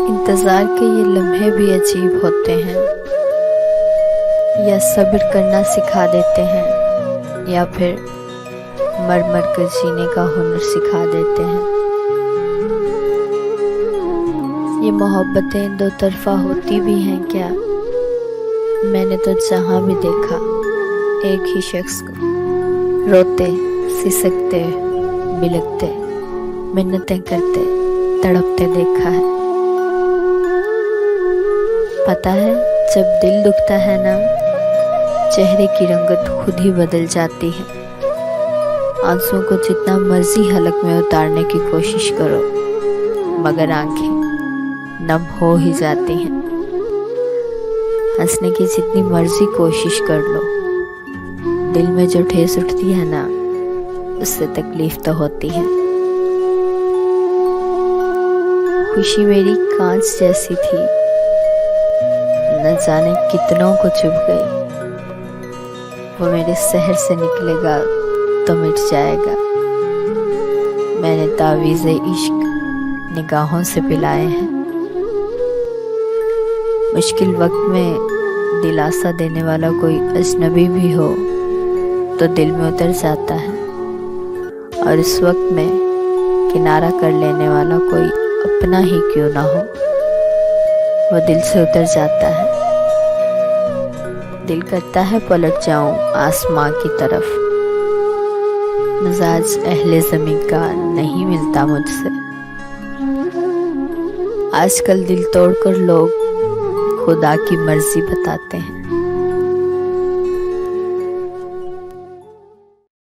इंतज़ार के ये लम्हे भी अजीब होते हैं, या सब्र करना सिखा देते हैं या फिर मर मर कर जीने का हुनर सिखा देते हैं। ये मोहब्बतें दो तरफा होती भी हैं क्या? मैंने तो जहाँ भी देखा एक ही शख्स को रोते, सिसकते, बिलखते, मिन्नतें करते, तड़पते देखा है। पता है, जब दिल दुखता है ना, चेहरे की रंगत खुद ही बदल जाती है। आंसुओं को जितना मर्जी हलक में उतारने की कोशिश करो, मगर आंखें नम हो ही जाती हैं। हंसने की जितनी मर्जी कोशिश कर लो, दिल में जो ठेस उठती है ना, उससे तकलीफ तो होती है। खुशी मेरी कांच जैसी थी, न जाने कितनों को चुभ गई। वो मेरे शहर से निकलेगा तो मिट जाएगा। मैंने तावीज़े इश्क निगाहों से पिलाए हैं। मुश्किल वक्त में दिलासा देने वाला कोई अजनबी भी हो तो दिल में उतर जाता है, और इस वक्त में किनारा कर लेने वाला कोई अपना ही क्यों ना हो, वो दिल से उतर जाता है। दिल करता है पलट जाऊं आसमां की तरफ, मिजाज अहले ज़मीं का नहीं मिलता मुझसे। आजकल दिल तोड़कर लोग खुदा की मर्जी बताते हैं।